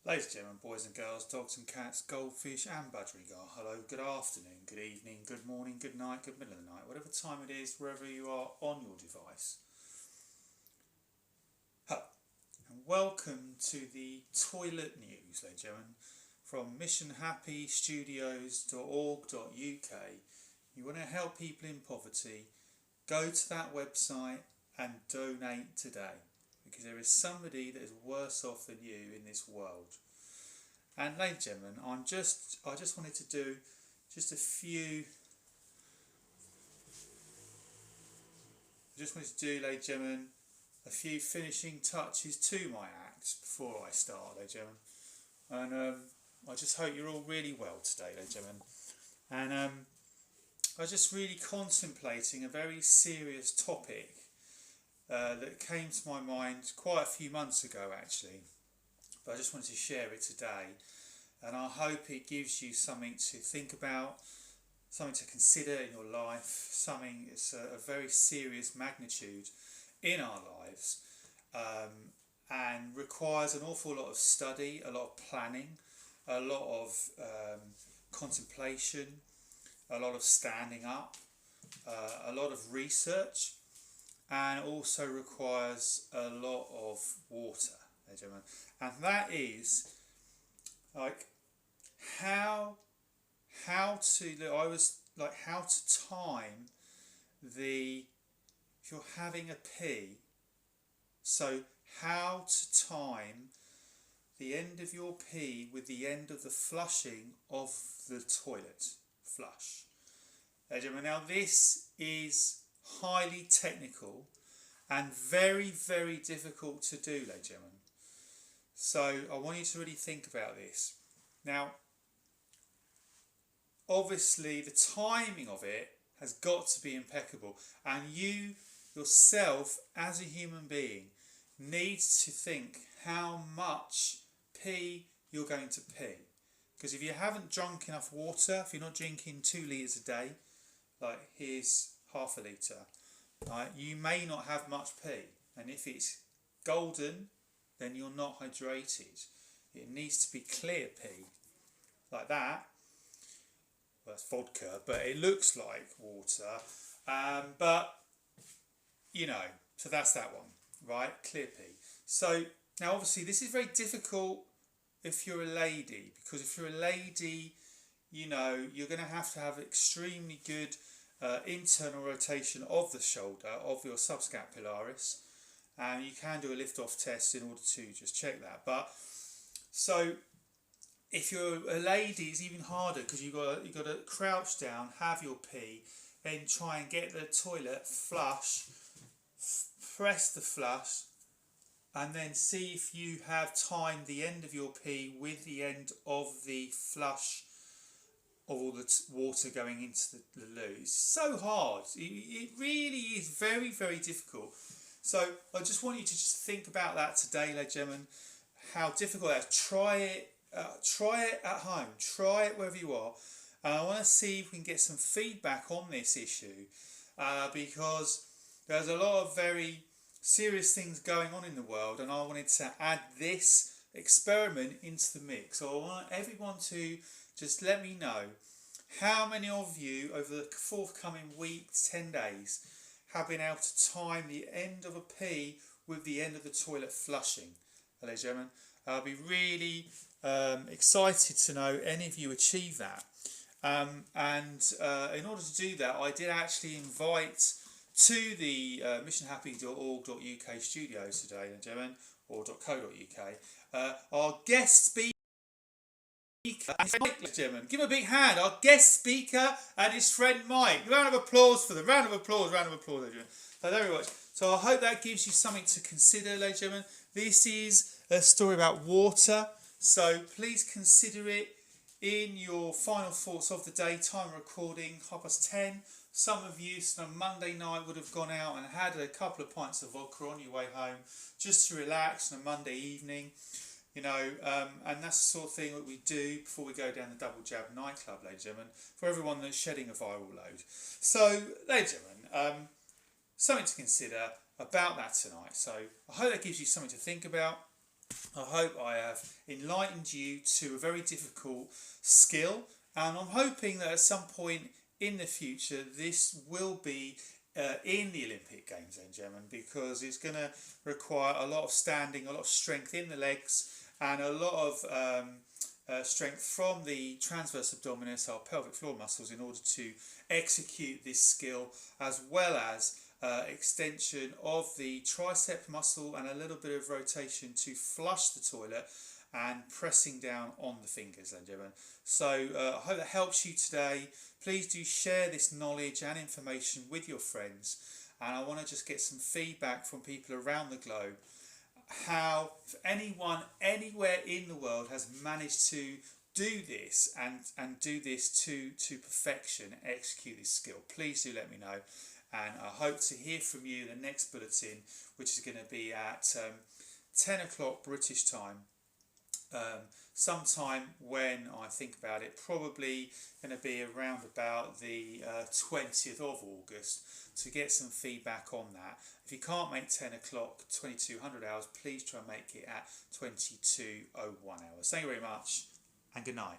Ladies and gentlemen, boys and girls, dogs and cats, goldfish and budgerigar, hello, good afternoon, good evening, good morning, good night, good middle of the night, whatever time it is, wherever you are on your device. Hello, and welcome to the Toilet News, ladies and gentlemen, from missionhappystudios.org.uk. You want to help people in poverty, go to that website and donate today, because there is somebody that is worse off than you in this world. And ladies and gentlemen, I just wanted to do just a few. I just wanted to do, ladies and gentlemen, a few finishing touches to my act before I start, ladies and gentlemen. And I just hope you're all really well today, ladies and gentlemen. And I was just really contemplating a very serious topic that came to my mind quite a few months ago, actually. But I just wanted to share it today, and I hope it gives you something to think about, something to consider in your life, something that's a very serious magnitude in our lives, and requires an awful lot of study, a lot of planning, a lot of contemplation, a lot of standing up, a lot of research, and also requires a lot of water, ladies and gentlemen. And that is like how to how to time the if you're having a pee. So how to time the end of your pee with the end of the flushing of the toilet flush. Now this is highly technical and very, very difficult to do, ladies and gentlemen. So I want you to really think about this. Now, obviously the timing of it has got to be impeccable, and you yourself as a human being needs to think how much pee you're going to pee. Because if you haven't drunk enough water, if you're not drinking 2 litres a day, like here's half a litre, right, you may not have much pee. And if it's golden, then you're not hydrated. It needs to be clear pee, like that. Well, that's vodka, but it looks like water. But, you know, so that's that one, right? Clear pee. So, now obviously this is very difficult if you're a lady, because if you're a lady, you know, you're going to have extremely good internal rotation of the shoulder, of your subscapularis, and you can do a lift-off test in order to just check that. But so if you're a lady, it's even harder, because you've got to crouch down, have your pee, then try and get the toilet flush, press the flush, and then see if you have timed the end of your pee with the end of the flush of all the water going into the loo. It's so hard. It really is very, very difficult. So I just want you to just think about that today, ladies and gentlemen, how difficult that is. Try it at home. Try it wherever you are. And I want to see if we can get some feedback on this issue, because there's a lot of very serious things going on in the world, and I wanted to add this experiment into the mix. So I want everyone to just let me know how many of you over the forthcoming week, 10 days, have been able to time the end of a pee with the end of the toilet flushing. Ladies and gentlemen, I'll be really excited to know any of you achieve that. In order to do that, I did actually invite to the missionhappy.org.uk studios today, ladies and gentlemen, or .co.uk, our guest speaker. Mike, gentlemen, give him a big hand. Our guest speaker and his friend Mike. Round of applause for them. Round of applause, ladies and gentlemen. So there we go. So I hope that gives you something to consider, ladies and gentlemen. This is a story about water, so please consider it in your final thoughts of the day. Time recording 10:30. Some of you on a Monday night would have gone out and had a couple of pints of vodka on your way home, just to relax on a Monday evening. You know, and that's the sort of thing that we do before we go down the Double Jab nightclub, ladies and gentlemen, for everyone that's shedding a viral load. So, ladies and gentlemen, something to consider about that tonight. So, I hope that gives you something to think about. I hope I have enlightened you to a very difficult skill, and I'm hoping that at some point in the future this will be in the Olympic Games, then, gentlemen, because it's going to require a lot of standing, a lot of strength in the legs, and a lot of strength from the transverse abdominis, our pelvic floor muscles, in order to execute this skill, as well as extension of the tricep muscle and a little bit of rotation to flush the toilet and pressing down on the fingers, then, gentlemen. So I hope that helps you today. Please do share this knowledge and information with your friends, and I want to just get some feedback from people around the globe how, if anyone anywhere in the world has managed to do this and do this to perfection, execute this skill. Please do let me know, and I hope to hear from you in the next bulletin, which is going to be at 10 o'clock British time, sometime when I think about it, probably going to be around about the 20th of August, to get some feedback on that. If you can't make 10 o'clock 2200 hours, please try and make it at 2201 hours. Thank you very much, and good night.